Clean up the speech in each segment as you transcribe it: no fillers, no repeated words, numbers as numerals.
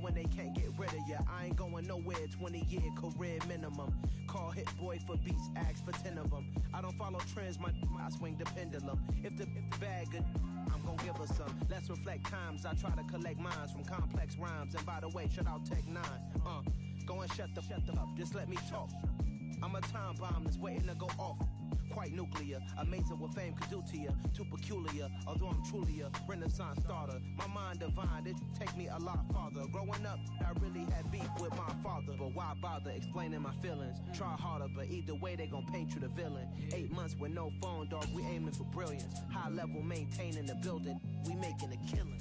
when they can't get rid of you. I ain't going nowhere, 20-year career minimum. Call hit boy for beats, ask for 10 of them. I don't follow trends, I swing the pendulum. If the bag good, I'm gon' give her some. Let's reflect times, I try to collect minds from complex rhymes. And by the way, shout out Tech 9. Go and shut the up, just let me talk. I'm a time bomb that's waiting to go off. Quite nuclear, amazing what fame could do to you. Too peculiar, although I'm truly a renaissance starter. My mind divine, it take me a lot farther. Growing up, I really had beef with my father. But why bother explaining my feelings? Try harder, but either way they gon' paint you the villain. 8 months with no phone, dog, we aiming for brilliance. High level maintaining the building, we making a killing.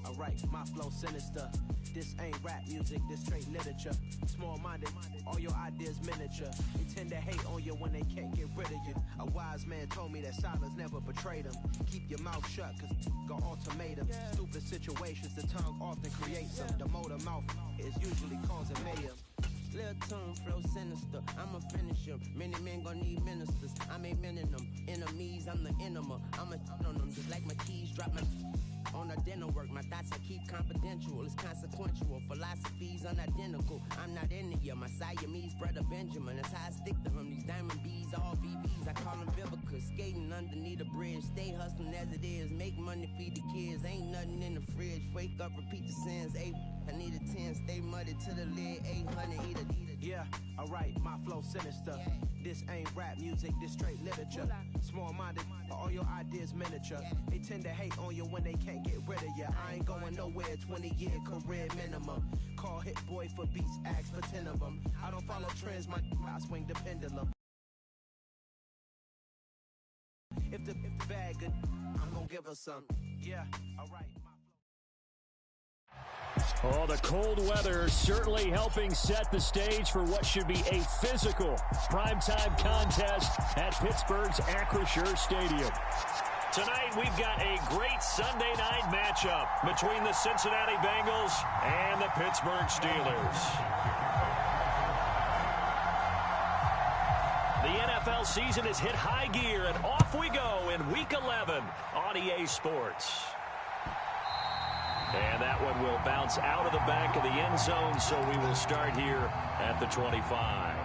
Alright, my flow sinister. This ain't rap music, this straight literature. Small-minded, all your ideas miniature. They tend to hate on you when they can't get rid of you. A wise man told me that silence never betrayed him. Keep your mouth shut, cause got ultimatum. Stupid situations, the tongue often creates them. The motor mouth is usually causing mayhem. Little tune, flow sinister, I'ma finish him. Many men gon' need ministers, I'm a men in them. Enemies, I'm the enema, I'm on them. Just like my keys, drop my on a dinner work. My thoughts I keep confidential, it's consequential. Philosophies unidentical, I'm not in it yet. My Siamese brother Benjamin, that's how I stick to him. These diamond bees, all BBs, I call them Vivica. Skating underneath a bridge, stay hustling as it is. Make money, feed the kids, ain't nothing in the fridge. Wake up, repeat the sins, I need a 10, stay muddy to the lid, 800, eat a. Yeah, alright, my flow sinister. This ain't rap music, this straight literature. Small-minded, all your ideas miniature. They tend to hate on you when they can't get rid of you. I ain't going nowhere, 20-year career minimum. Call hit boy for beats, ask for 10 of them. I don't follow trends, I swing the pendulum. If the bag good, I'm gonna give her some. Yeah, alright. Oh, the cold weather certainly helping set the stage for what should be a physical primetime contest at Pittsburgh's Acrisure Stadium. Tonight, we've got a great Sunday night matchup between the Cincinnati Bengals and the Pittsburgh Steelers. The NFL season has hit high gear, and off we go in Week 11 on EA Sports. And that one will bounce out of the back of the end zone, so we will start here at the 25.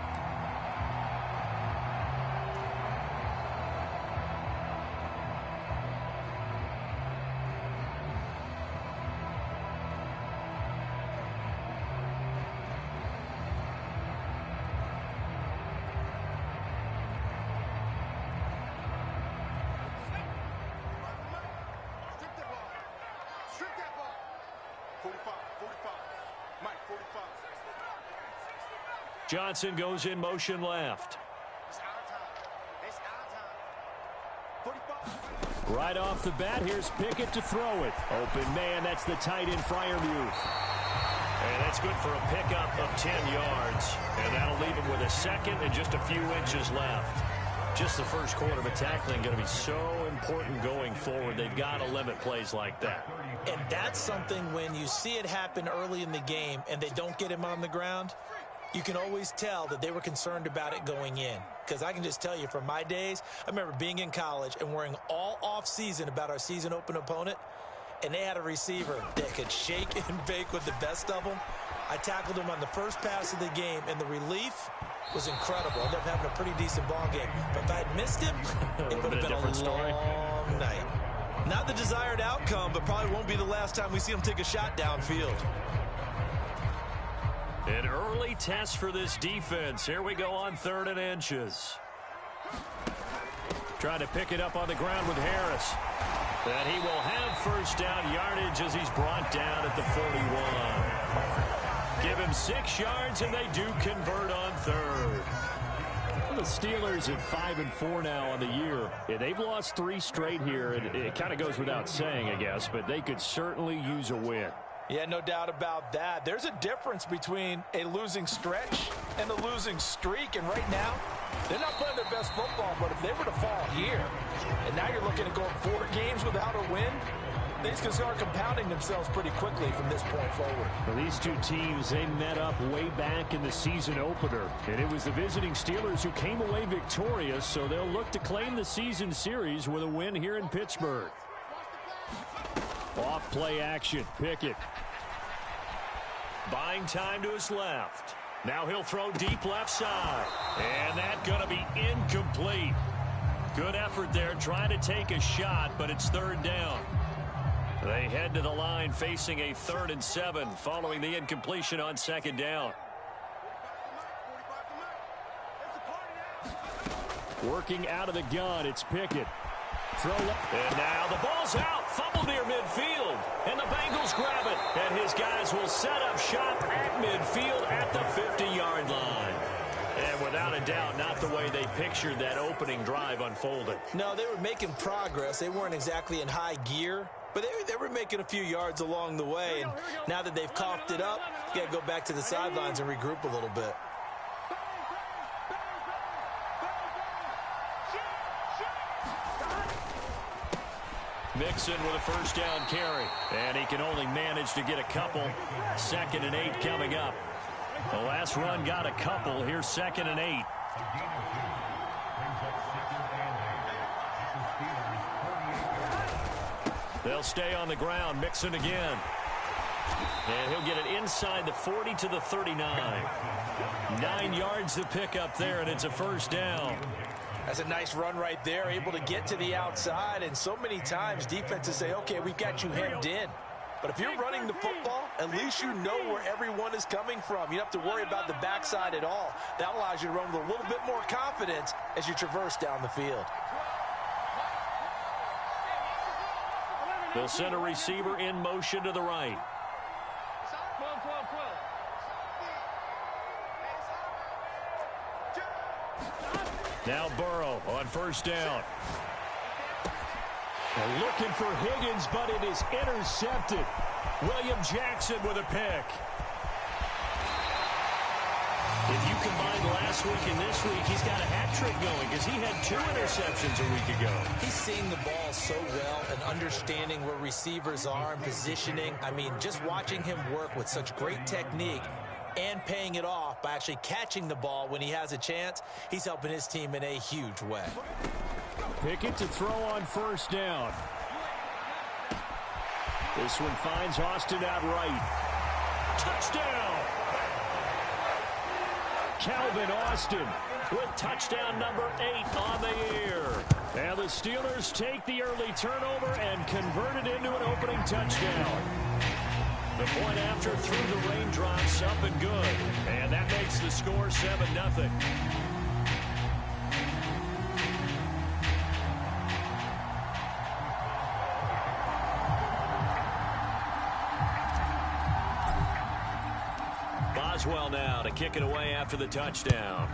Johnson goes in motion left. Right off the bat, here's Pickett to throw it. Open man, that's the tight end Freiermuth. And that's good for a pickup of 10 yards. And that'll leave him with a second and just a few inches left. Just the first quarter, but tackling going to be so important going forward. They've got to limit plays like that. And that's something when you see it happen early in the game and they don't get him on the ground, you can always tell that they were concerned about it going in. Because I can just tell you from my days, I remember being in college and worrying all off-season about our season-open opponent, and they had a receiver that could shake and bake with the best of them. I tackled him on the first pass of the game, and the relief was incredible. I ended up having a pretty decent ball game. But if I had missed him, it would have been a long night. Not the desired outcome, but probably won't be the last time we see him take a shot downfield. An early test for this defense. Here we go on 3rd and inches. Trying to pick it up on the ground with Harris. And he will have first down yardage as he's brought down at the 41. Give him 6 yards, and they do convert on 3rd. The Steelers at 5-4 now on the year. Yeah, they've lost 3 straight here. It kind of goes without saying, I guess, but they could certainly use a win. Yeah, no doubt about that. There's a difference between a losing stretch and a losing streak. And right now, they're not playing their best football. But if they were to fall here, and now you're looking at going 4 games without a win, things can start compounding themselves pretty quickly from this point forward. Well, these two teams, they met up way back in the season opener. And it was the visiting Steelers who came away victorious. So they'll look to claim the season series with a win here in Pittsburgh. Off play action, Pickett. Buying time to his left. Now he'll throw deep left side. And that's going to be incomplete. Good effort there trying to take a shot, but it's third down. They head to the line facing a 3rd and 7 following the incompletion on second down. Working out of the gun, it's Pickett. Throw left. And now the ball's out. Fumble near midfield. And the Bengals grab it. And his guys will set up shop at midfield at the 50-yard line. And without a doubt, not the way they pictured that opening drive unfolding. No, they were making progress. They weren't exactly in high gear, but they were making a few yards along the way. And now that they've coughed it up, you got to go back to the sidelines and regroup a little bit. Mixon with a first down carry. And he can only manage to get a couple. 2nd and 8 coming up. The last run got a couple. Here's 2nd and 8. They'll stay on the ground. Mixon again. And he'll get it inside the 40 to the 39. 9 yards to pick up there, and it's a first down. That's a nice run right there, able to get to the outside. And so many times defenses say, okay, we've got you hemmed in. But if you're running the football, at least you know where everyone is coming from. You don't have to worry about the backside at all. That allows you to run with a little bit more confidence as you traverse down the field. They'll send a receiver in motion to the right. Now Burrow on first down. They're looking for Higgins, but it is intercepted. William Jackson with a pick. If you combine last week and this week, he's got a hat trick going because he had 2 interceptions a week ago. He's seeing the ball so well and understanding where receivers are and positioning. I mean, just watching him work with such great technique and paying it off by actually catching the ball when he has a chance, he's helping his team in a huge way. Pickett to throw on first down. This one finds Austin out right. Touchdown! Calvin Austin with touchdown number 8 on the year. And the Steelers take the early turnover and convert it into an opening touchdown. The point after through the raindrops, up and good. And that makes the score 7-0. Boswell now to kick it away after the touchdown.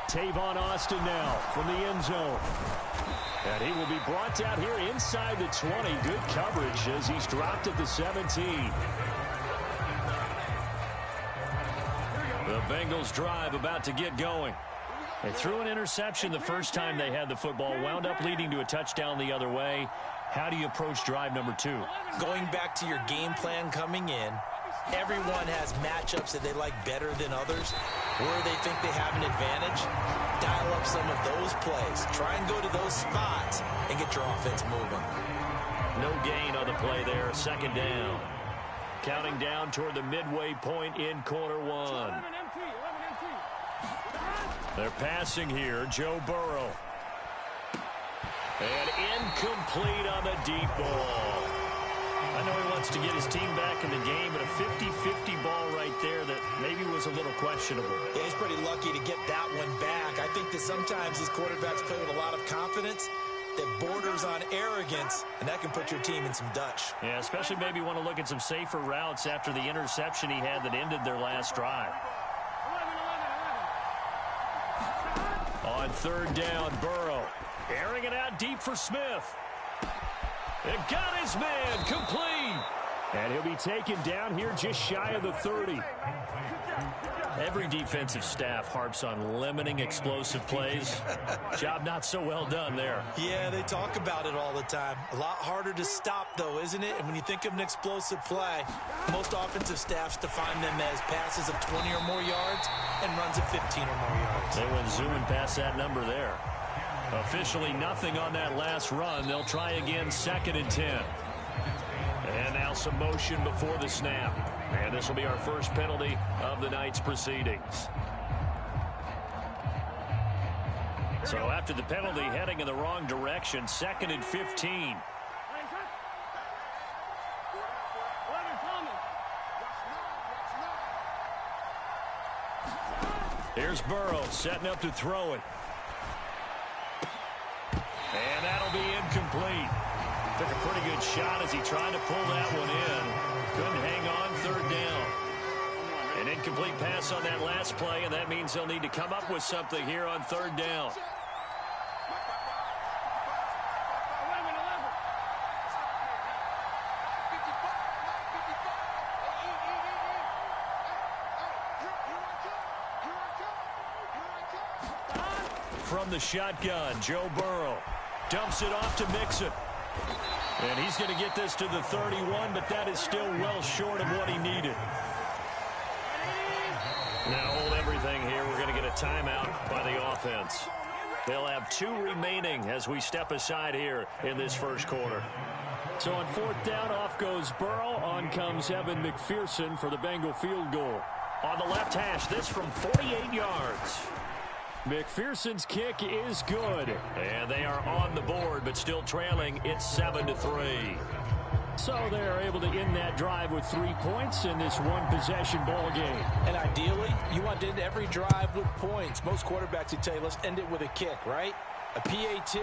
Tavon Austin now from the end zone. And he will be brought down here inside the 20. Good coverage as he's dropped at the 17. The Bengals drive about to get going. They threw an interception the first time they had the football, wound up leading to a touchdown the other way. How do you approach drive number 2? Going back to your game plan coming in, everyone has matchups that they like better than others. Where they think they have an advantage, dial up some of those plays. Try and go to those spots and get your offense moving. No gain on the play there. 2nd down. Counting down toward the midway point in quarter 1. They're passing here. Joe Burrow. And incomplete on the deep ball. I know he wants to get his team back in the game, but a 50-50 ball right there that maybe was a little questionable. Yeah, he's pretty lucky to get that one back. I think that sometimes these quarterbacks play with a lot of confidence that borders on arrogance, and that can put your team in some Dutch. Yeah, especially maybe want to look at some safer routes after the interception he had that ended their last drive. On 3rd down, Burrow. Airing it out deep for Smith. It got his man complete. And he'll be taken down here just shy of the 30. Every defensive staff harps on limiting explosive plays. Job not so well done there. Yeah, they talk about it all the time. A lot harder to stop, though, isn't it? And when you think of an explosive play, most offensive staffs define them as passes of 20 or more yards and runs of 15 or more yards. They went zooming past that number there. Officially nothing on that last run. They'll try again, 2nd and 10. And now some motion before the snap. And this will be our first penalty of the night's proceedings. So after the penalty, heading in the wrong direction, 2nd and 15. Here's Burrow setting up to throw it. And that'll be incomplete. Took a pretty good shot as he tried to pull that one in. Couldn't hang on, 3rd down. An incomplete pass on that last play, and that means they'll need to come up with something here on 3rd down. From the shotgun, Joe Burrow dumps it off to Mixon. And he's going to get this to the 31, but that is still well short of what he needed. Now hold everything here. We're going to get a timeout by the offense. They'll have 2 remaining as we step aside here in this first quarter. So on 4th down, off goes Burrow. On comes Evan McPherson for the Bengal field goal. On the left hash, this from 48 yards. McPherson's kick is good. And they are on the board, but still trailing. It's 7-3. So they're able to end that drive with 3 points in this one-possession ball game. And ideally, you want to end every drive with points. Most quarterbacks would tell you, let's end it with a kick, right? A PAT,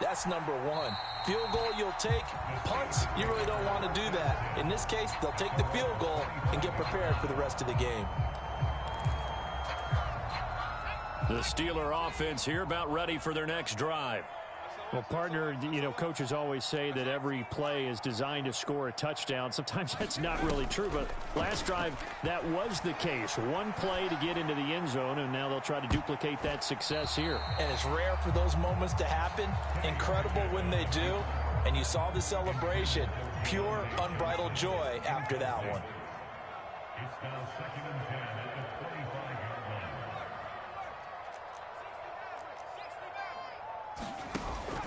that's number 1. Field goal you'll take. Punts, you really don't want to do that. In this case, they'll take the field goal and get prepared for the rest of the game. The Steeler offense here about ready for their next drive. Well, partner, you know, coaches always say that every play is designed to score a touchdown. Sometimes that's not really true, but last drive, that was the case. 1 play to get into the end zone, and now they'll try to duplicate that success here. And it's rare for those moments to happen. Incredible when they do. And you saw the celebration. Pure, unbridled joy after that one. It's now 2nd and 10 at the 45-yard line.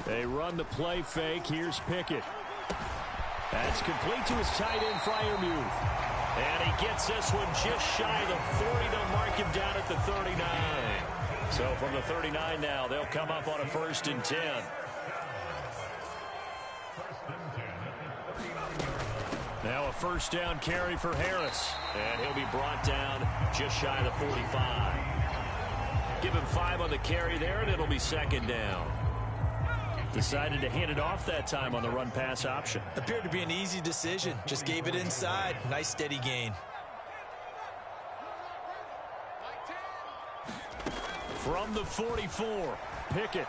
They run the play fake. Here's Pickett. That's complete to his tight end, Freiermuth. And he gets this one just shy of the 40. They'll mark him down at the 39. So from the 39 now, they'll come up on a 1st and 10. Now a 1st down carry for Harris. And he'll be brought down just shy of the 45. Give him 5 on the carry there, and it'll be 2nd down. Decided to hand it off that time on the run-pass option. Appeared to be an easy decision. Just gave it inside. Nice steady gain. From the 44, Pickett.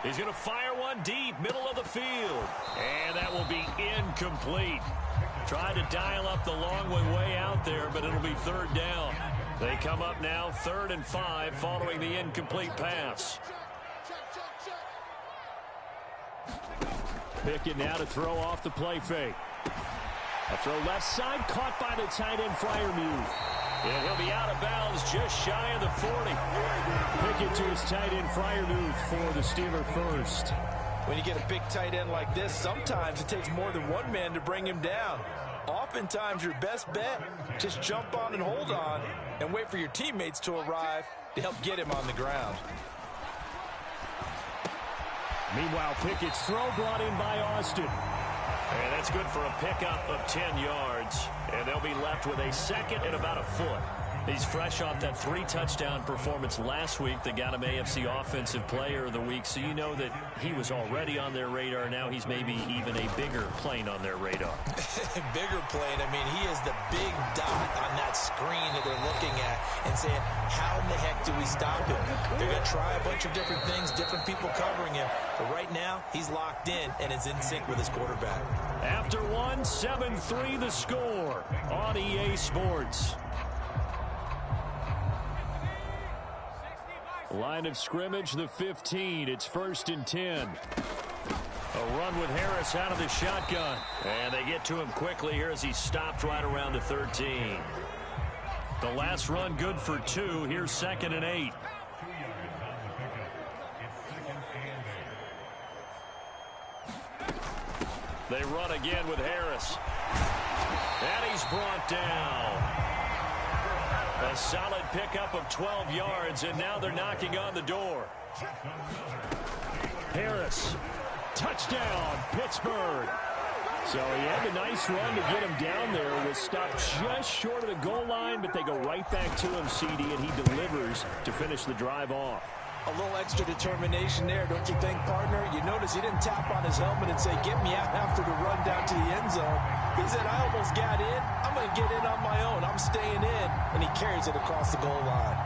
He's going to fire one deep, middle of the field. And that will be incomplete. Tried to dial up the long one way out there, but it'll be 3rd down. They come up now 3rd and 5 following the incomplete pass. Pickett now to throw off the play fake. A throw left side, caught by the tight end, Freiermuth. And he'll be out of bounds just shy of the 40. Pickett to his tight end, Freiermuth for the Steeler first. When you get a big tight end like this, sometimes it takes more than one man to bring him down. Oftentimes, your best bet, just jump on and hold on and wait for your teammates to arrive to help get him on the ground. Meanwhile, Pickett's throw brought in by Austin. And that's good for a pickup of 10 yards. And they'll be left with a 2nd and about a foot. He's fresh off that 3-touchdown performance last week that got him AFC Offensive Player of the Week. So you know that he was already on their radar. Now he's maybe even a bigger plane on their radar. Bigger plane. I mean, he is the big dot on that screen that they're looking at and saying, how in the heck do we stop him? They're going to try a bunch of different things, different people covering him. But right now, he's locked in and is in sync with his quarterback. After 7-3 the score on EA Sports. Line of scrimmage, the 15. It's 1st and 10. A run with Harris out of the shotgun. And they get to him quickly here as he stopped right around the 13. The last run good for 2. Here's 2nd and 8. They run again with Harris. And he's brought down. A solid pickup of 12 yards, and now they're knocking on the door. Harris. Touchdown, Pittsburgh. So he had a nice run to get him down there. Was stopped just short of the goal line, but they go right back to him, CD, and he delivers to finish the drive off. A little extra determination there, don't you think, partner? You notice he didn't tap on his helmet and say, get me out after the run down to the end zone. He said, I almost got in. I'm going to get in on my own. I'm staying in. And he carries it across the goal line.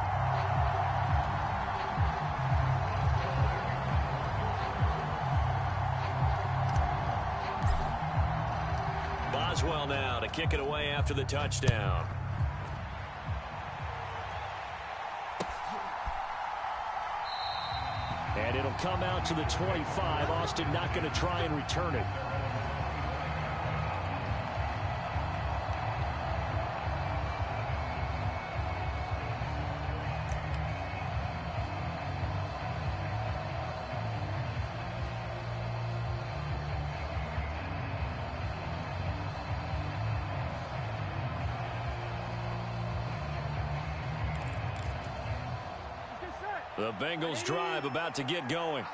Boswell now to kick it away after the touchdown. And it'll come out to the 25. Austin not going to try and return it. The Bengals drive about to get going.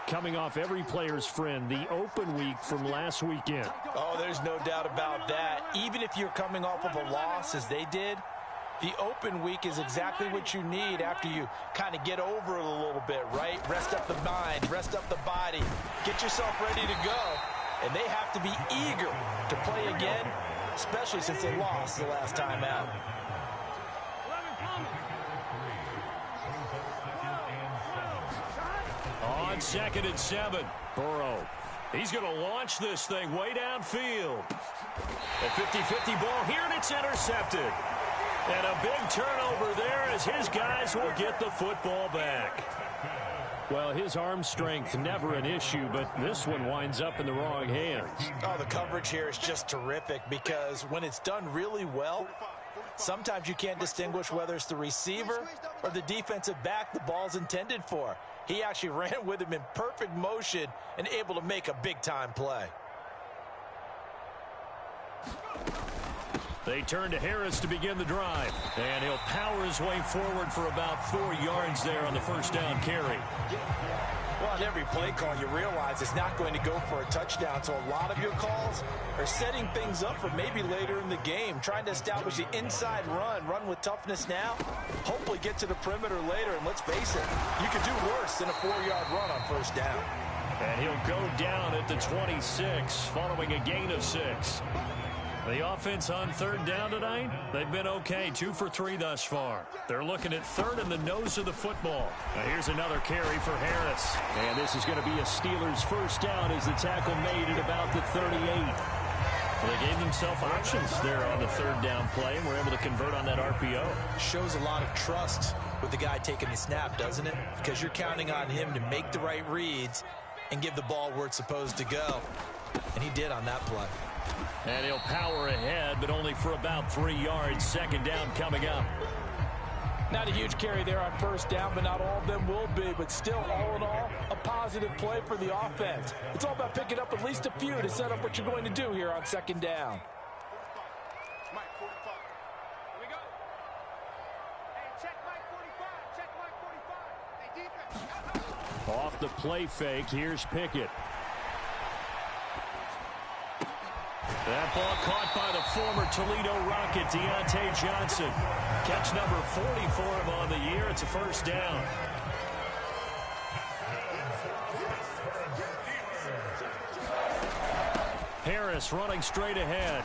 Coming off every player's friend, the open week from last weekend. Oh, there's no doubt about that. Even if you're coming off of a loss as they did, the open week is exactly what you need after you kind of get over it a little bit, right? Rest up the mind, rest up the body, get yourself ready to go. And they have to be eager to play again, especially since they lost the last time out. On 2nd and 7, Burrow. He's going to launch this thing way downfield. A 50-50 ball here, and it's intercepted. And a big turnover there as his guys will get the football back. Well, his arm strength, never an issue, but this one winds up in the wrong hands. Oh, the coverage here is just terrific because when it's done really well, sometimes you can't distinguish whether it's the receiver or the defensive back the ball's intended for. He actually ran with him in perfect motion and able to make a big-time play. They turn to Harris to begin the drive. And he'll power his way forward for about 4 yards there on the first down carry. Well, on every play call, you realize it's not going to go for a touchdown. So a lot of your calls are setting things up for maybe later in the game, trying to establish the inside run with toughness now, hopefully get to the perimeter later. And let's face it, you could do worse than a 4-yard run on first down. And he'll go down at the 26 following a gain of 6. The offense on third down tonight, they've been okay, 2 for 3 thus far. They're looking at third in the nose of the football. Now here's another carry for Harris. And this is going to be a Steelers first down as the tackle made at about the 38. Well, they gave themselves options there on the third down play and were able to convert on that RPO. Shows a lot of trust with the guy taking the snap, doesn't it? Because you're counting on him to make the right reads and give the ball where it's supposed to go. And he did on that play. And he'll power ahead, but only for about 3 yards. Second down coming up. Not a huge carry there on first down, but not all of them will be. But still, all in all, a positive play for the offense. It's all about picking up at least a few to set up what you're going to do here on second down. Off the play fake, here's Pickett. That ball caught by the former Toledo Rocket, Deontay Johnson. Catch number 40 for him on the year. It's a first down. Harris running straight ahead.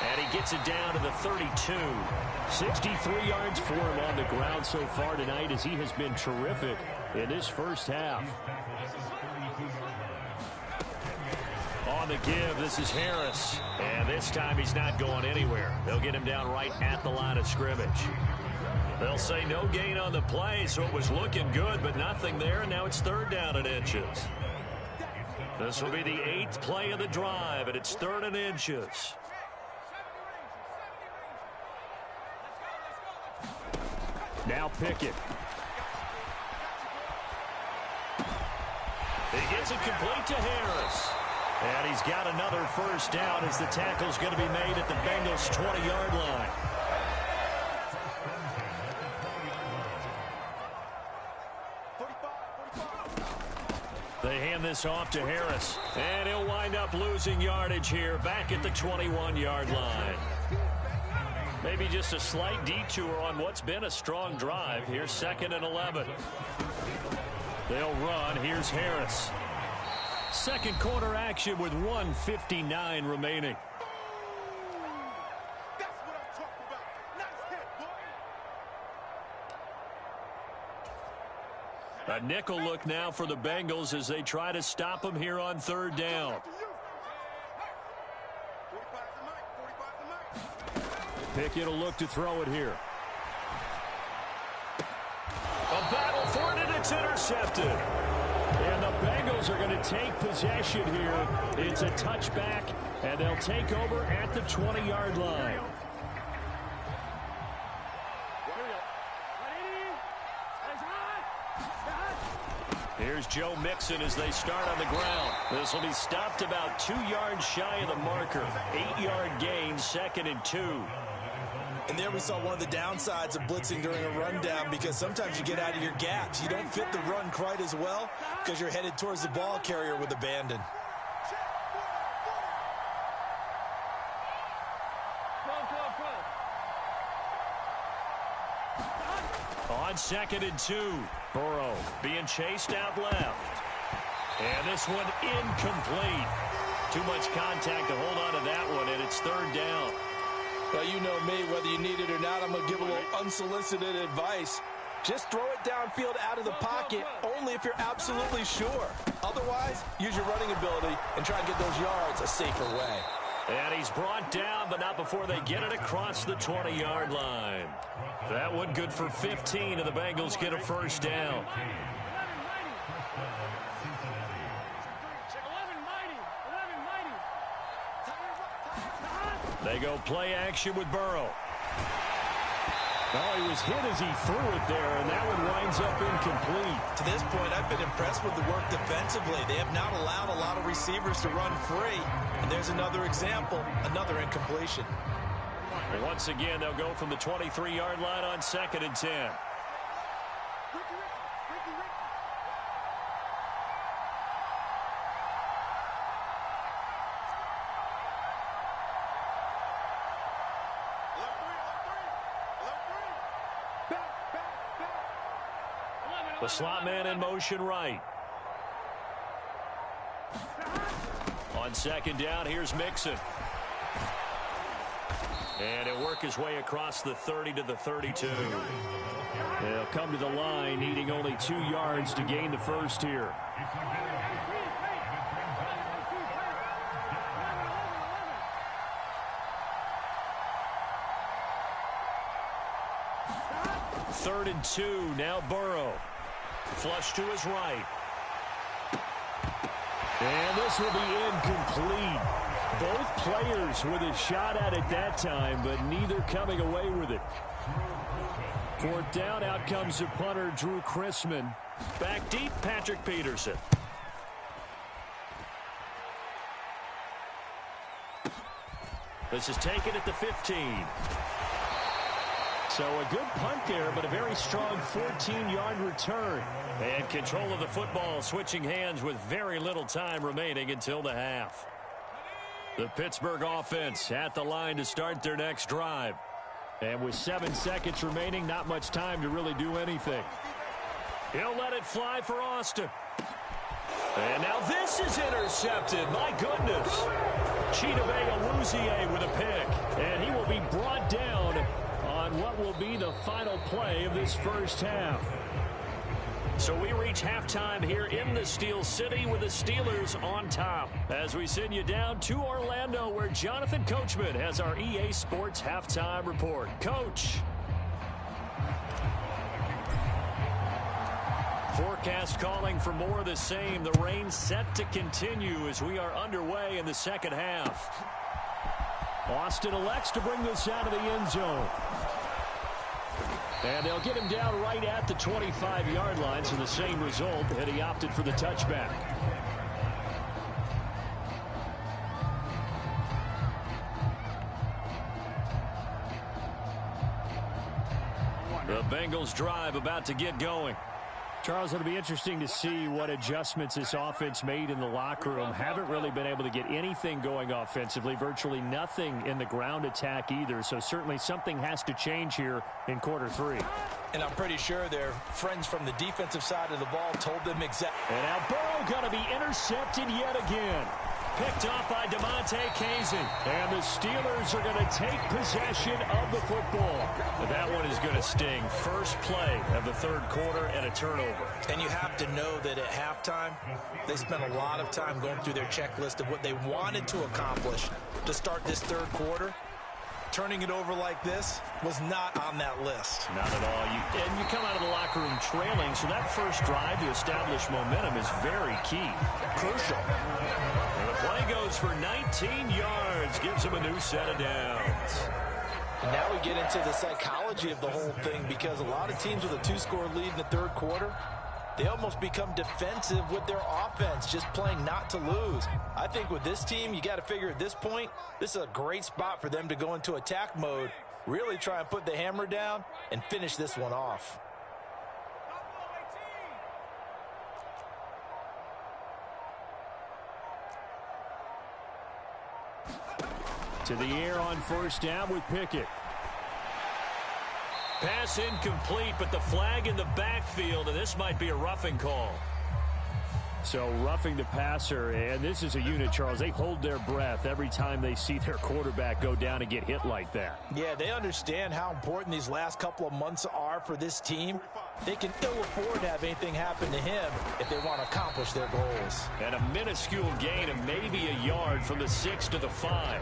And he gets it down to the 32. 63 yards for him on the ground so far tonight as he has been terrific in this first half. On the give, this is Harris. And this time he's not going anywhere. They'll get him down right at the line of scrimmage. They'll say no gain on the play, so it was looking good, but nothing there. And now it's third down and inches. This will be the 8th play of the drive, and it's 3rd and inches. Now Pickett. He gets it complete to Harris. And he's got another first down as the tackle's going to be made at the Bengals' 20-yard line. They hand this off to Harris. And he'll wind up losing yardage here back at the 21-yard line. Maybe just a slight detour on what's been a strong drive. Here's 2nd and 11. They'll run. Here's Harris. Second quarter action with 1:59 remaining. A nickel look now for the Bengals as they try to stop him here on 3rd down. Pickett will look to throw it here. A battle for it, and it's intercepted. And the Bengals are going to take possession here. It's a touchback, and they'll take over at the 20-yard line. Here's Joe Mixon as they start on the ground. This will be stopped about 2 yards shy of the marker. 8-yard gain, 2nd and 2. And there we saw one of the downsides of blitzing during a rundown, because sometimes you get out of your gaps. You don't fit the run quite as well because you're headed towards the ball carrier with abandon. On 2nd and 2, Burrow being chased out left. And this one incomplete. Too much contact to hold on to that one, and it's 3rd down. Well, you know me, whether you need it or not, I'm going to give a little unsolicited advice. Just throw it downfield out of the pocket only if you're absolutely sure. Otherwise, use your running ability and try to get those yards a safer way. And he's brought down, but not before they get it across the 20-yard line. That one good for 15, and the Bengals get a first down. They go play action with Burrow. Oh, he was hit as he threw it there, and that one winds up incomplete. To this point, I've been impressed with the work defensively. They have not allowed a lot of receivers to run free. And there's another example, another incompletion. Once again, they'll go from the 23-yard line on 2nd and 10. The slot man in motion right. On 2nd down, here's Mixon. And he'll work his way across the 30 to the 32. They'll come to the line, needing only 2 yards to gain the first here. Third and 2, now Burrow. Flush to his right. And this will be incomplete. Both players with a shot at it that time, but neither coming away with it. 4th down, out comes the punter, Drew Chrisman. Back deep, Patrick Peterson. This is taken at the 15. So a good punt there, but a very strong 14-yard return. And control of the football switching hands with very little time remaining until the half. The Pittsburgh offense at the line to start their next drive. And with 7 seconds remaining, not much time to really do anything. He'll let it fly for Austin. And now this is intercepted. My goodness. Chidobe Awuzie with a pick. And he will be brought down on what will be the final play of this first half. So we reach halftime here in the Steel City with the Steelers on top. As we send you down to Orlando, where Jonathan Coachman has our EA Sports halftime report. Coach. Forecast calling for more of the same. The rain set to continue as we are underway in the second half. Austin elects to bring this out of the end zone. And they'll get him down right at the 25-yard line, so the same result, and he opted for the touchback. The Bengals drive about to get going. Charles, it'll be interesting to see what adjustments this offense made in the locker room. Haven't really been able to get anything going offensively, virtually nothing in the ground attack either. So certainly something has to change here in quarter 3. And I'm pretty sure their friends from the defensive side of the ball told them exactly. And now Burrow going to be intercepted yet again. Picked off by DeMonte Kazin. And the Steelers are going to take possession of the football. That one is going to sting. First play of the third quarter and a turnover. And you have to know that at halftime, they spent a lot of time going through their checklist of what they wanted to accomplish to start this third quarter. Turning it over like this was not on that list. Not at all. And you come out of the locker room trailing, so that first drive to establish momentum is very key. Crucial. And the play goes for 19 yards. Gives them a new set of downs. And now we get into the psychology of the whole thing, because a lot of teams with a 2-score lead in the third quarter, they almost become defensive with their offense, just playing not to lose. I think with this team, you got to figure at this point, this is a great spot for them to go into attack mode, really try and put the hammer down and finish this one off. To the air on first down with Pickett. Pass incomplete, but the flag in the backfield, and this might be a roughing call. So roughing the passer, and this is a unit, Charles. They hold their breath every time they see their quarterback go down and get hit like that. Yeah, they understand how important these last couple of months are for this team. They can ill afford to have anything happen to him if they want to accomplish their goals. And a minuscule gain of maybe a yard from the 6 to the 5.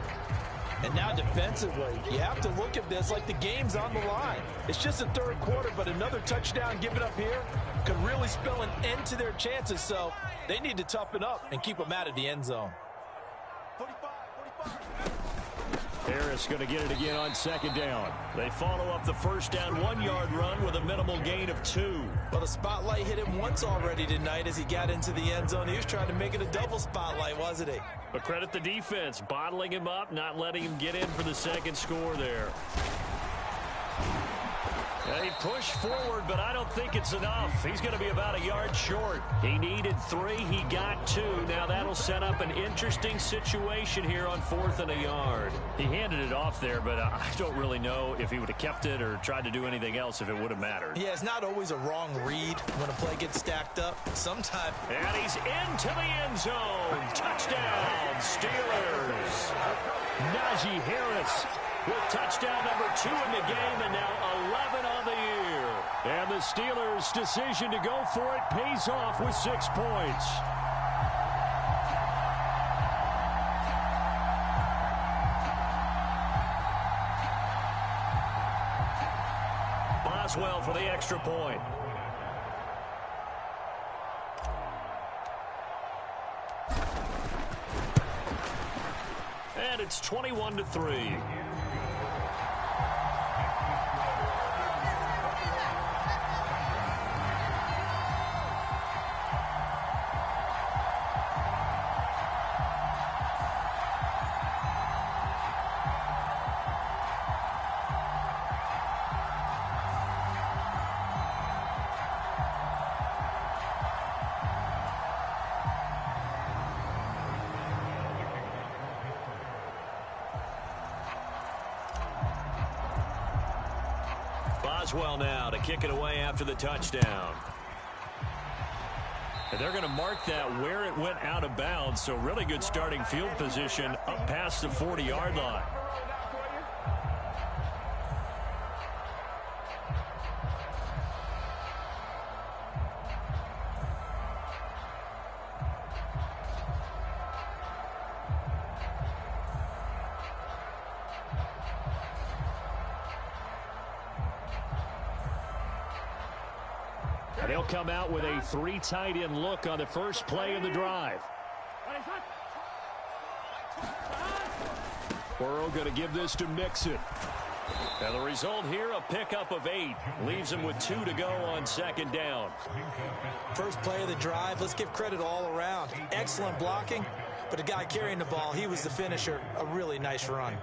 And now defensively, you have to look at this like the game's on the line. It's just the third quarter, but another touchdown given up here could really spell an end to their chances. So they need to toughen up and keep them out of the end zone. Harris going to get it again on second down. They follow up the first down 1-yard run with a minimal gain of 2. Well, the spotlight hit him once already tonight as he got into the end zone. He was trying to make it a double spotlight, wasn't he? But credit the defense, bottling him up, not letting him get in for the second score there. He pushed forward, but I don't think it's enough. He's going to be about a yard short. He needed 3. He got 2. Now that'll set up an interesting situation here on 4th and a yard. He handed it off there, but I don't really know if he would have kept it or tried to do anything else if it would have mattered. Yeah, it's not always a wrong read when a play gets stacked up. Sometimes. And he's into the end zone. Touchdown, Steelers. Najee Harris with touchdown number 2 in the game, and now 11 on the year. And the Steelers' decision to go for it pays off with 6 points. Boswell for the extra point. And it's 21-3. Boswell now to kick it away after the touchdown. And they're going to mark that where it went out of bounds, so really good starting field position up past the 40-yard line. They'll come out with a 3 tight end look on the first play of the drive. Burrow going to give this to Mixon. Now the result here, a pickup of 8. Leaves him with 2 to go on second down. First play of the drive, let's give credit all around. Excellent blocking, but the guy carrying the ball, he was the finisher. A really nice run.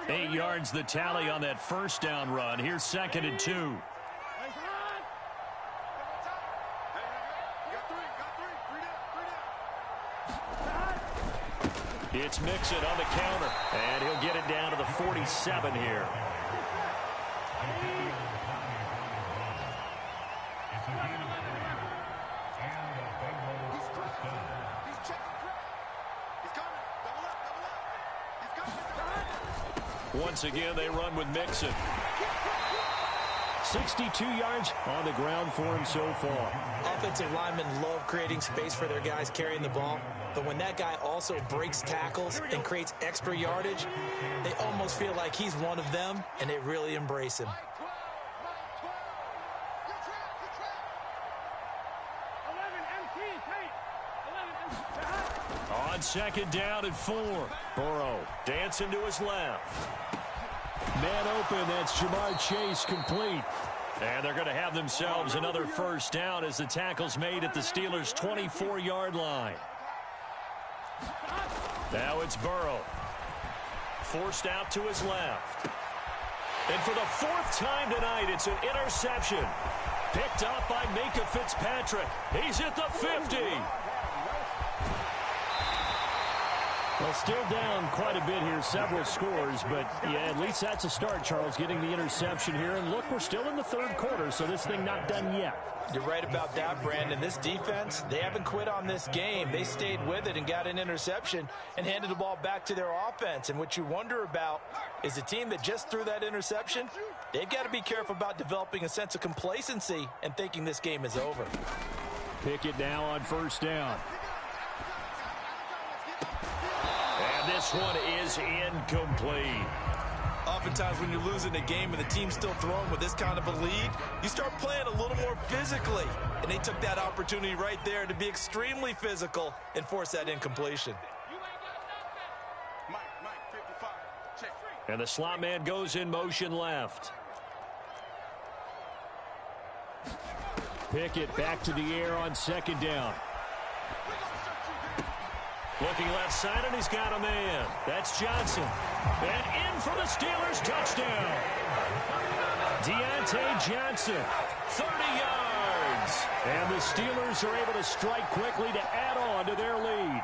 8 yards the tally on that first down run. Here's 2nd and 2. It's Mixon on the counter, and he'll get it down to the 47 here. Once again, they run with Mixon. 62 yards on the ground for him so far. Offensive linemen love creating space for their guys carrying the ball, but when that guy also breaks tackles and creates extra yardage, they almost feel like he's one of them, and they really embrace him. On 2nd down and 4. Burrow dancing to his left. Man open, that's Jamar Chase complete. And they're going to have themselves another first down as the tackle's made at the Steelers' 24-yard line. Now it's Burrow. Forced out to his left. And for the 4th time tonight, it's an interception. Picked up by Minkah Fitzpatrick. He's at the 50. Well, still down quite a bit here, several scores, but yeah, at least that's a start, Charles, getting the interception here. And look, we're still in the 3rd quarter, so this thing not done yet. You're right about that, Brandon. This defense, they haven't quit on this game. They stayed with it and got an interception and handed the ball back to their offense. And what you wonder about is the team that just threw that interception, they've got to be careful about developing a sense of complacency and thinking this game is over. Pickett now on 1st down. And this one is incomplete. Oftentimes when you're losing a game and the team's still throwing with this kind of a lead, you start playing a little more physically. And they took that opportunity right there to be extremely physical and force that incompletion. And the slot man goes in motion left. Pickett back to the air on 2nd down. Looking left side, and he's got a man. That's Johnson. And in for the Steelers, touchdown. Deontay Johnson, 30 yards. And the Steelers are able to strike quickly to add on to their lead.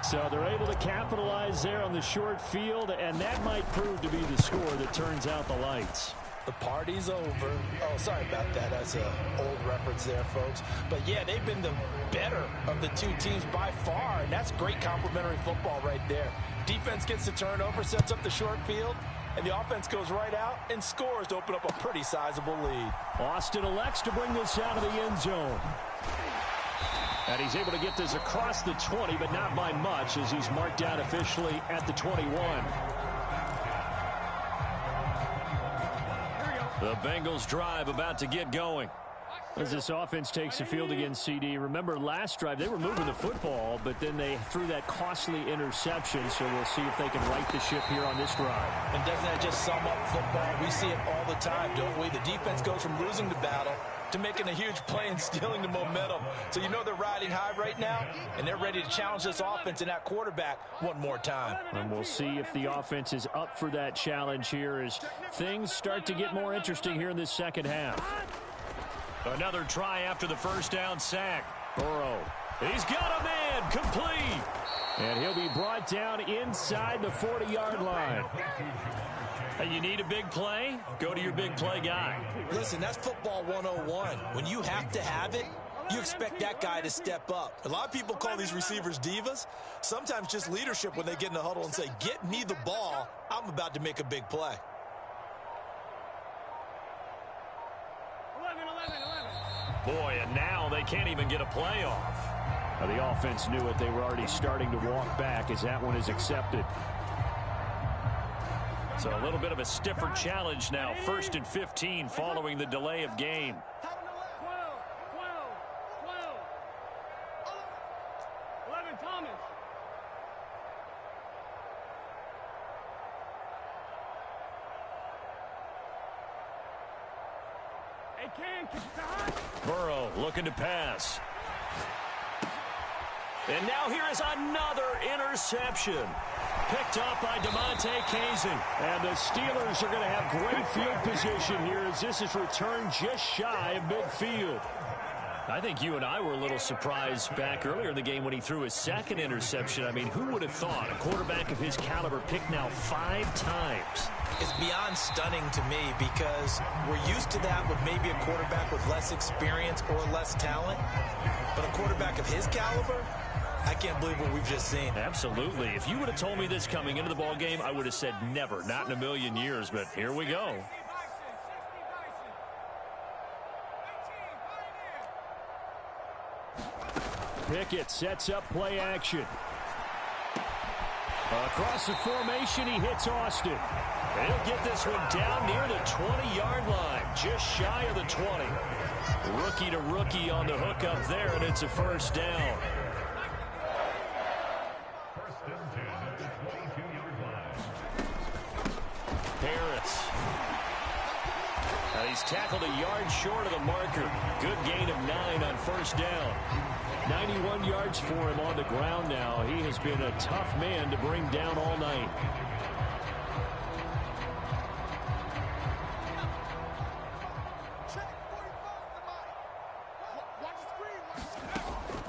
So they're able to capitalize there on the short field, and that might prove to be the score that turns out the lights. The party's over. Oh, sorry about that. That's an old reference there, folks. But, yeah, they've been the better of the two teams by far, and that's great complimentary football right there. Defense gets the turnover, sets up the short field, and the offense goes right out and scores to open up a pretty sizable lead. Austin elects to bring this out of the end zone. And he's able to get this across the 20, but not by much, as he's marked out officially at the 21. The Bengals drive about to get going. As this offense takes the field against CD, remember last drive they were moving the football, but then they threw that costly interception, so we'll see if they can right the ship here on this drive. And doesn't that just sum up football? We see it all the time, don't we? The defense goes from losing the battle to making a huge play and stealing the momentum. So you know they're riding high right now, and they're ready to challenge this offense and that quarterback one more time. And we'll see if the offense is up for that challenge here as things start to get more interesting here in this second half. Another try after the first down sack. Burrow. He's got a man, complete. And he'll be brought down inside the 40-yard line. Hey, you need a big play? Go to your big play guy. Listen, that's football 101. When you have to have it, you expect that guy to step up. A lot of people call these receivers divas. Sometimes just leadership when they get in the huddle and say, get me the ball. I'm about to make a big play. 11. Boy, and now they can't even get a play off. Now, the offense knew it. They were already starting to walk back as that one is accepted. So a little bit of a stiffer challenge now. 1st and 15 following the delay of game. 11, Thomas. Hey, Burrow looking to pass. And now here is another interception. Picked up by DeMonte Kazin. And the Steelers are going to have great field position here as this is returned just shy of midfield. I think you and I were a little surprised back earlier in the game when he threw his second interception. I mean, who would have thought a quarterback of his caliber picked now 5 times? It's beyond stunning to me because we're used to that with maybe a quarterback with less experience or less talent. But a quarterback of his caliber, I can't believe what we've just seen. Absolutely. If you would have told me this coming into the ball game, I would have said never, not in a million years. But here we go. Pickett sets up play action. Across the formation, he hits Austin. He'll get this one down near the 20-yard line, just shy of the 20. Rookie to rookie on the hook up there, and it's a first down. First and 10 at the 22-yard line. Harris. And he's tackled a yard short of the marker. Good gain of 9 on first down. 91 yards for him on the ground now. He has been a tough man to bring down all night.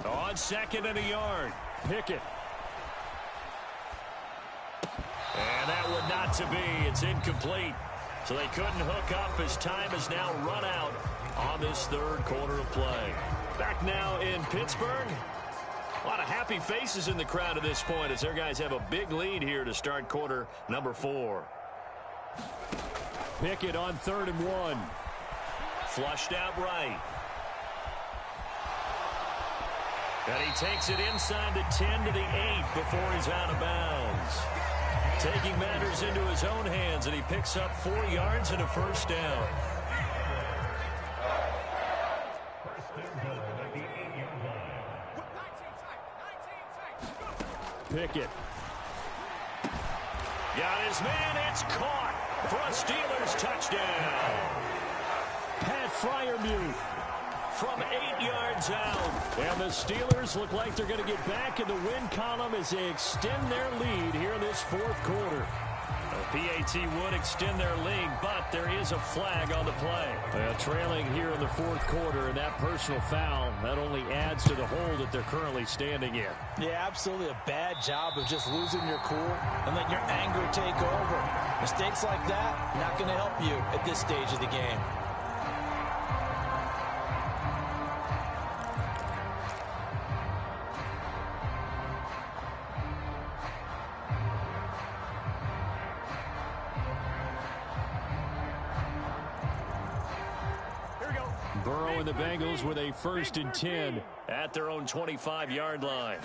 On second and a yard. Pickett. And that one not to be. It's incomplete. So they couldn't hook up as time has now run out on this third quarter of play. Back now in Pittsburgh. A lot of happy faces in the crowd at this point as their guys have a big lead here to start quarter number 4. Pickett on 3rd and 1. Flushed out right. And he takes it inside the 10 to the 8 before he's out of bounds. Taking matters into his own hands, and he picks up 4 yards and a first down. Pickett. Got his man. It's caught for a Steelers touchdown. Pat Freiermuth from 8 yards out. And the Steelers look like they're going to get back in the win column as they extend their lead here in this 4th quarter. PAT would extend their lead, but there is a flag on the play. Trailing here in the 4th quarter, and that personal foul, that only adds to the hole that they're currently standing in. Yeah, absolutely a bad job of just losing your cool and letting your anger take over. Mistakes like that, not going to help you at this stage of the game. Burrow and the Bengals with a 1st and 10 at their own 25-yard line.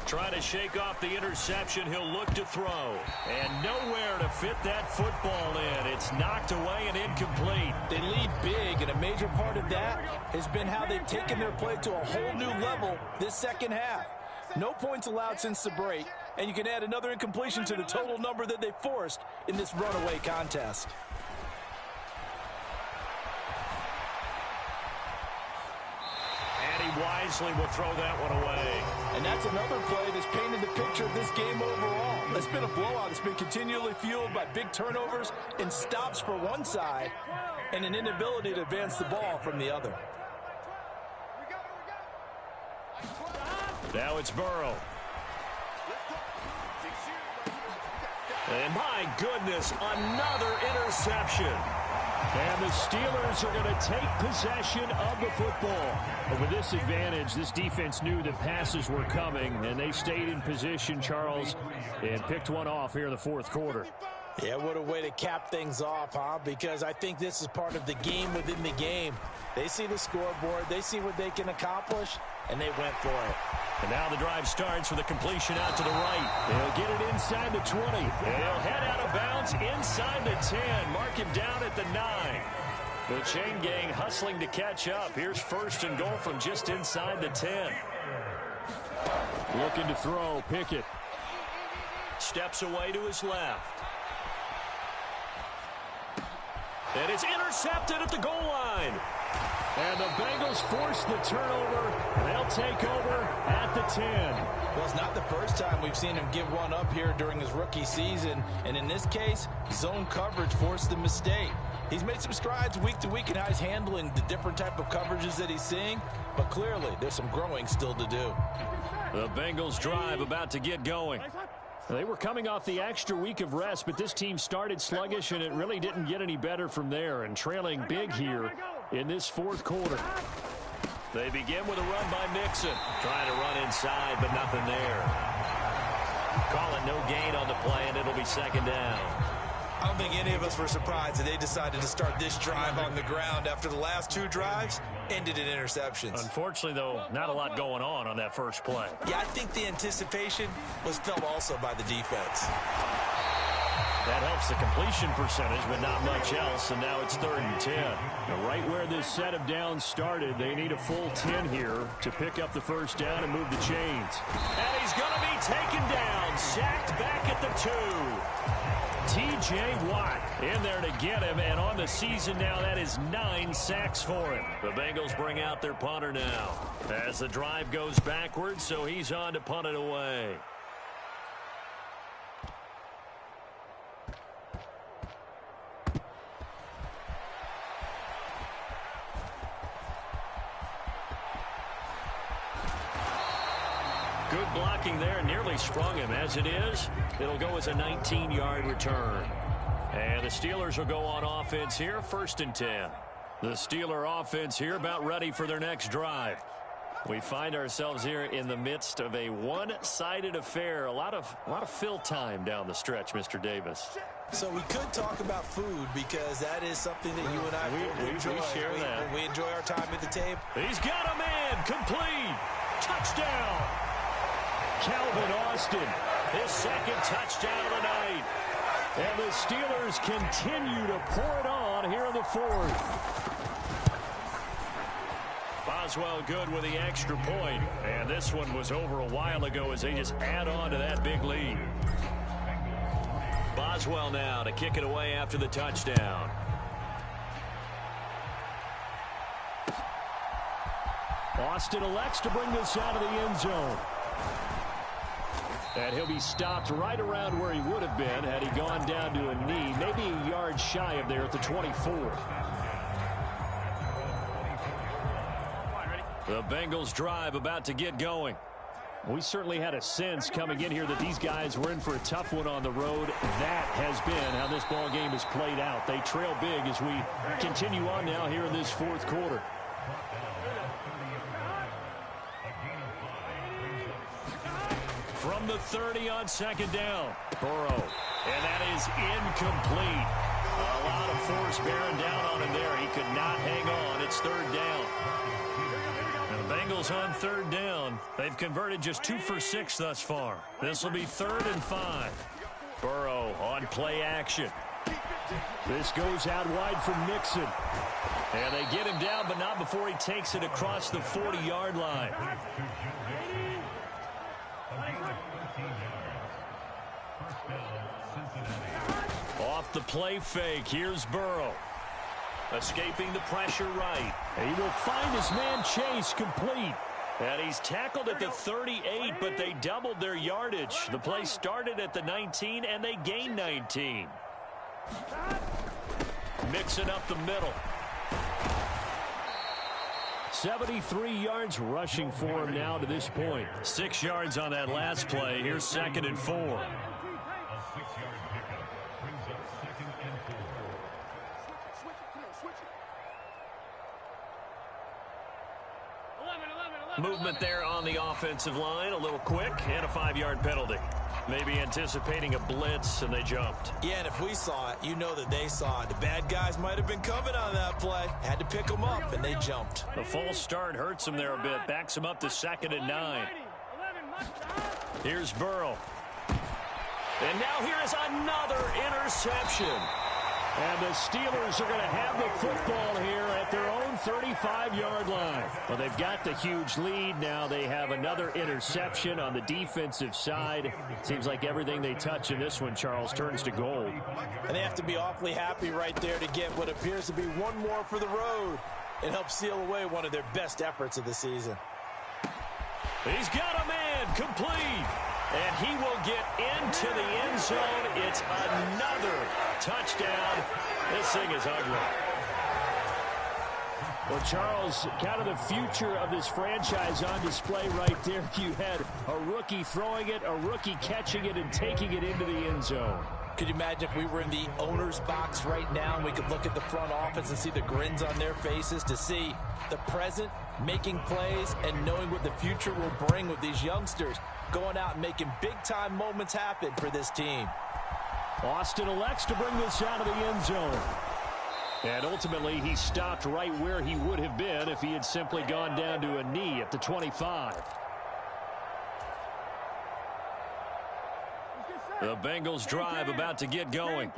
Trying to shake off the interception. He'll look to throw. And nowhere to fit that football in. It's knocked away and incomplete. They lead big, and a major part of that has been how they've taken their play to a whole new level this second half. No points allowed since the break, and you can add another incompletion to the total number that they forced in this runaway contest. Wisely will throw that one away. And that's another play that's painted the picture of this game overall. It's been a blowout. It's been continually fueled by big turnovers and stops for one side and an inability to advance the ball from the other. Now it's Burrow. And my goodness, another interception. And the Steelers are going to take possession of the football. But with this advantage, this defense knew that passes were coming, and they stayed in position, Charles, and picked one off here in the 4th quarter. Yeah, what a way to cap things off, huh? Because I think this is part of the game within the game. They see the scoreboard, they see what they can accomplish, and they went for it. And now the drive starts with a completion out to the right. They'll get it inside the 20. And he'll head out of bounds inside the 10. Mark him down at the 9. The chain gang hustling to catch up. Here's 1st and goal from just inside the 10. Looking to throw, Pickett. Steps away to his left. And it's intercepted at the goal line. And the Bengals force the turnover. They'll take over at the 10. Well, it's not the first time we've seen him give one up here during his rookie season. And in this case, zone coverage forced the mistake. He's made some strides week to week in how he's handling the different type of coverages that he's seeing. But clearly, there's some growing still to do. The Bengals drive about to get going. They were coming off the extra week of rest, but this team started sluggish, and it really didn't get any better from there, and trailing big here in this fourth quarter. They begin with a run by Mixon. Trying to run inside, but nothing there. Calling no gain on the play, and it'll be second down. I don't think any of us were surprised that they decided to start this drive on the ground after the last two drives ended in interceptions. Unfortunately, though, not a lot going on that first play. Yeah, I think the anticipation was felt also by the defense. That helps the completion percentage, but not much else, and now it's 3rd and 10. Now, right where this set of downs started, they need a full 10 here to pick up the first down and move the chains. And he's going to be taken down, sacked back at the 2. T.J. Watt in there to get him, and on the season now, that is 9 sacks for him. The Bengals bring out their punter now as the drive goes backwards, so he's on to punt it away. Good blocking there, nearly sprung him. As it is, it'll go as a 19-yard return. And the Steelers will go on offense here, 1st and 10. The Steeler offense here about ready for their next drive. We find ourselves here in the midst of a one-sided affair. A lot of fill time down the stretch, Mr. Davis. So we could talk about food because that is something that you and I enjoy. We share that. We enjoy our time at the table. He's got a man, complete, touchdown. Calvin Austin, his second touchdown of the night. And the Steelers continue to pour it on here in the 4th. Boswell good with the extra point. And this one was over a while ago as they just add on to that big lead. Boswell now to kick it away after the touchdown. Austin elects to bring this out of the end zone. And he'll be stopped right around where he would have been had he gone down to a knee, maybe a yard shy of there at the 24. The Bengals drive about to get going. We certainly had a sense coming in here that these guys were in for a tough one on the road. That has been how this ball game has played out. They trail big as we continue on now here in this 4th quarter. From the 30 on 2nd down, Burrow. And that is incomplete. A lot of force bearing down on him there. He could not hang on. It's 3rd down. And the Bengals on 3rd down. They've converted just 2 for 6 thus far. This will be 3rd and 5. Burrow on play action. This goes out wide for Mixon. And they get him down, but not before he takes it across the 40-yard line. Off the play fake, here's Burrow. Escaping the pressure right. He will find his man Chase complete. And he's tackled at the 38, but they doubled their yardage. The play started at the 19, and they gained 19. Mixing up the middle. 73 yards rushing for him now to this point. 6 yards on that last play. Here's 2nd and 4. Movement there on the offensive line, a little quick, and a 5-yard penalty. Maybe anticipating a blitz, and they jumped. Yeah, and if we saw it, you know that they saw it. The bad guys might have been coming on that play. Had to pick them up, and they jumped. The false start hurts them there a bit. Backs them up to 2nd and 9. Here's Burrow. And now here is another interception. And the Steelers are going to have the football here at their own 35-yard line. Well, they've got the huge lead. Now they have another interception on the defensive side. Seems like everything they touch in this one, Charles, turns to gold. And they have to be awfully happy right there to get what appears to be one more for the road. and help seal away one of their best efforts of the season. He's got a man complete. And he will get into the end zone. It's another touchdown. This thing is ugly. Well, Charles, kind of the future of this franchise on display right there. You had a rookie throwing it, a rookie catching it, and taking it into the end zone. Could you imagine if we were in the owner's box right now and we could look at the front office and see the grins on their faces, to see the present making plays and knowing what the future will bring with these youngsters going out and making big-time moments happen for this team. Austin elects to bring this out of the end zone. And ultimately, he stopped right where he would have been if he had simply gone down to a knee at the 25. The Bengals drive about to get going.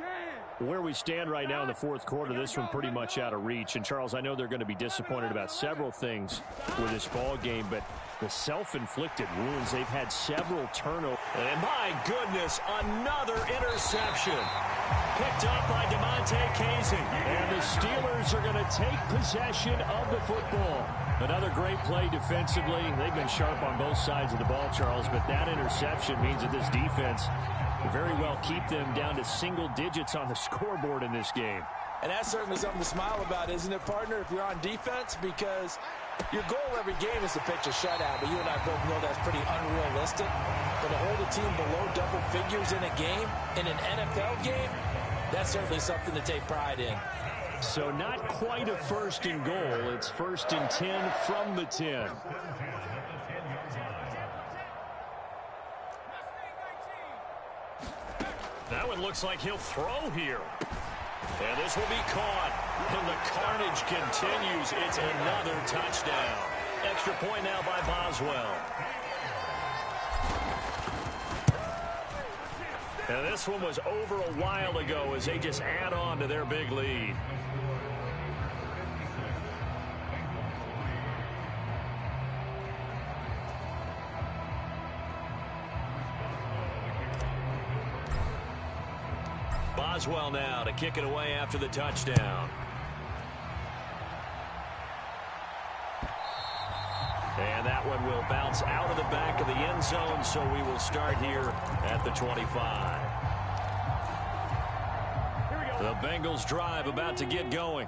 Where we stand right now in the fourth quarter, this one pretty much out of reach. And, Charles, I know they're going to be disappointed about several things with this ball game, but the self-inflicted wounds, they've had several turnovers. And, my goodness, another interception. Picked up by DeMonte Casey. And the Steelers are going to take possession of the football. Another great play defensively. They've been sharp on both sides of the ball, Charles, but that interception means that this defense very well keep them down to single digits on the scoreboard in this game. And that's certainly something to smile about, isn't it, partner, if you're on defense? Because your goal every game is to pitch a shutout, but you and I both know that's pretty unrealistic. But to hold a team below double figures in a game, in an NFL game, that's certainly something to take pride in. So not quite a first and goal. It's first and 10 from the 10. That one looks like he'll throw here. And this will be caught. And the carnage continues. It's another touchdown. Extra point now by Boswell. And this one was over a while ago as they just add on to their big lead. Boswell now to kick it away after the touchdown. And that one will bounce out of the back of the end zone, so we will start here at the 25. The Bengals drive about to get going.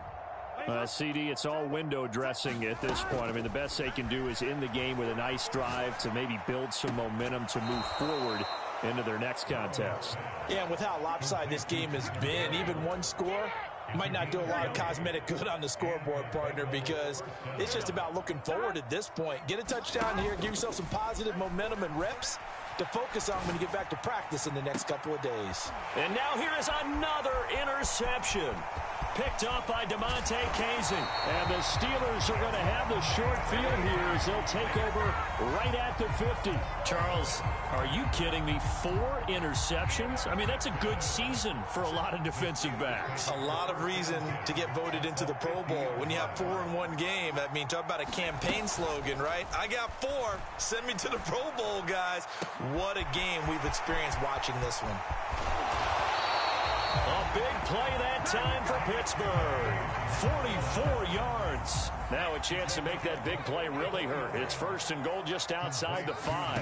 CD, it's all window dressing at this point. I mean, the best they can do is in the game with a nice drive to maybe build some momentum to move forward into their next contest. Yeah, and with how lopsided this game has been, even one score might not do a lot of cosmetic good on the scoreboard, partner, because it's just about looking forward at this point. Get a touchdown here, give yourself some positive momentum and reps to focus on when you get back to practice in the next couple of days. And now here is another interception. Picked up by DeMonte Casey. And the Steelers are going to have the short field here as they'll take over right at the 50. Charles, are you kidding me? 4 interceptions? I mean, that's a good season for a lot of defensive backs. A lot of reason to get voted into the Pro Bowl. When you have 4 in one game, I mean, talk about a campaign slogan, right? I got 4. Send me to the Pro Bowl, guys. What a game we've experienced watching this one. A big play that time for Pittsburgh. 44 yards. Now a chance to make that big play really hurt. It's first and goal just outside the 5.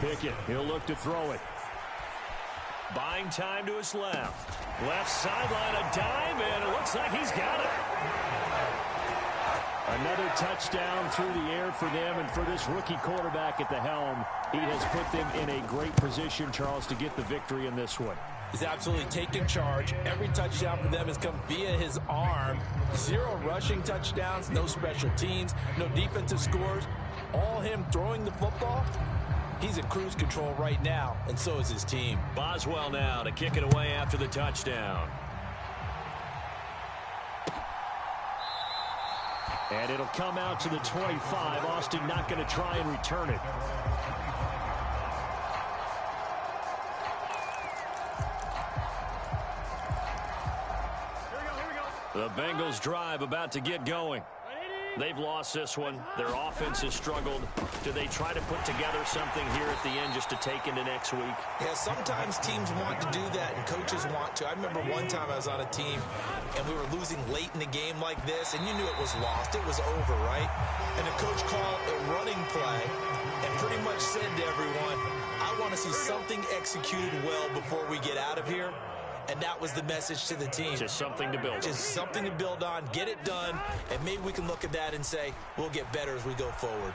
Pickett, he'll look to throw it. Buying time to his left. Left sideline, a dive, and it looks like he's got it. Another touchdown through the air for them, and for this rookie quarterback at the helm, he has put them in a great position, Charles, to get the victory in this one. He's absolutely taken charge. Every touchdown for them has come via his arm. 0 rushing touchdowns, no special teams, no defensive scores. All him throwing the football. He's in cruise control right now, and so is his team. Boswell now to kick it away after the touchdown. And it'll come out to the 25. Austin not going to try and return it. The Bengals drive about to get going. They've lost this one. Their offense has struggled. Do they try to put together something here at the end just to take into next week? Yeah, sometimes teams want to do that and coaches want to. I remember one time I was on a team and we were losing late in the game like this, and you knew it was lost. It was over, right? And the coach called a running play and pretty much said to everyone, I want to see something executed well before we get out of here. And that was the message to the team. Just something to build on. Just something to build on, get it done, and maybe we can look at that and say, we'll get better as we go forward.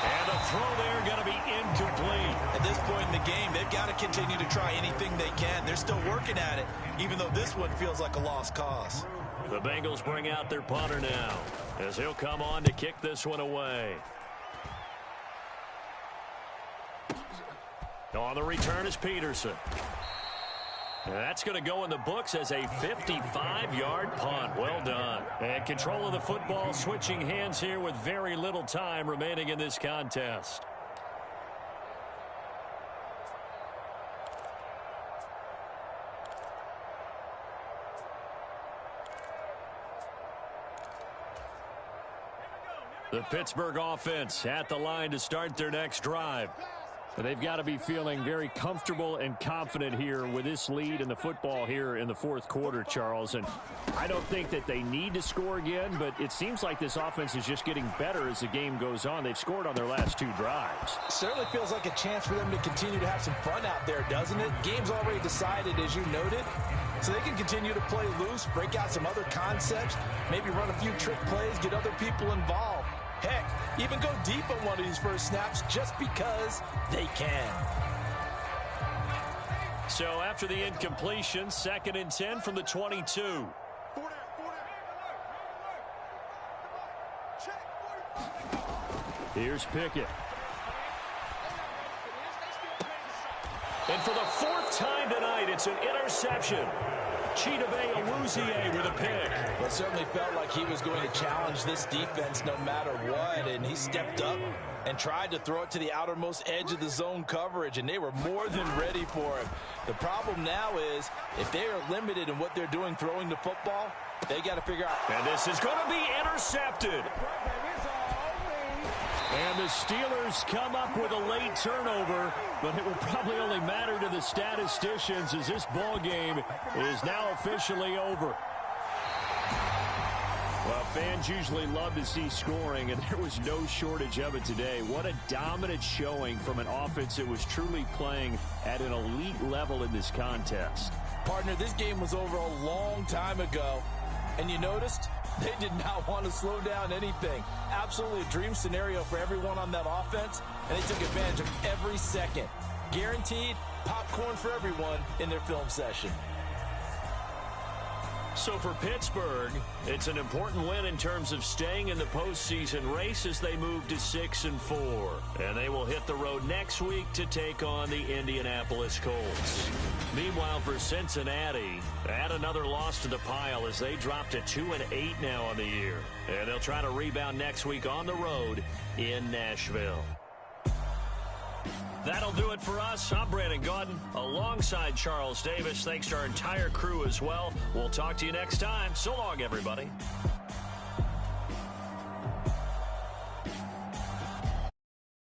And the throw there going to be incomplete. At this point in the game, they've got to continue to try anything they can. They're still working at it, even though this one feels like a lost cause. The Bengals bring out their punter now, as he'll come on to kick this one away. On the return is Peterson. And that's going to go in the books as a 55-yard punt. Well done. And control of the football switching hands here with very little time remaining in this contest. The Pittsburgh offense at the line to start their next drive. But they've got to be feeling very comfortable and confident here with this lead in the football here in the fourth quarter, Charles. And I don't think that they need to score again, but it seems like this offense is just getting better as the game goes on. They've scored on their last two drives. Certainly feels like a chance for them to continue to have some fun out there, doesn't it? Game's already decided, as you noted. So they can continue to play loose, break out some other concepts, maybe run a few trick plays, get other people involved. Heck, even go deep on one of these first snaps just because they can. So after the incompletion, 2nd and 10 from the 22. Here's Pickett. And for the 4th time tonight, it's an interception. Chidobe Awuzie with a pick. Well, it certainly felt like he was going to challenge this defense no matter what, and he stepped up and tried to throw it to the outermost edge of the zone coverage, and they were more than ready for him. The problem now is if they are limited in what they're doing throwing the football, they got to figure out. And this is going to be intercepted. And the Steelers come up with a late turnover, but it will probably only matter to the statisticians as this ball game is now officially over. Well, fans usually love to see scoring, and there was no shortage of it today. What a dominant showing from an offense that was truly playing at an elite level in this contest. Partner, this game was over a long time ago, and you noticed they did not want to slow down anything. Absolutely a dream scenario for everyone on that offense, and they took advantage of every second. Guaranteed popcorn for everyone in their film session. So for Pittsburgh, it's an important win in terms of staying in the postseason race as they move to 6-4. And they will hit the road next week to take on the Indianapolis Colts. Meanwhile, for Cincinnati, add another loss to the pile as they drop to 2-8 now on the year. And they'll try to rebound next week on the road in Nashville. That'll do it for us. I'm Brandon Gaudin alongside Charles Davis. Thanks to our entire crew as well. We'll talk to you next time. So long, everybody.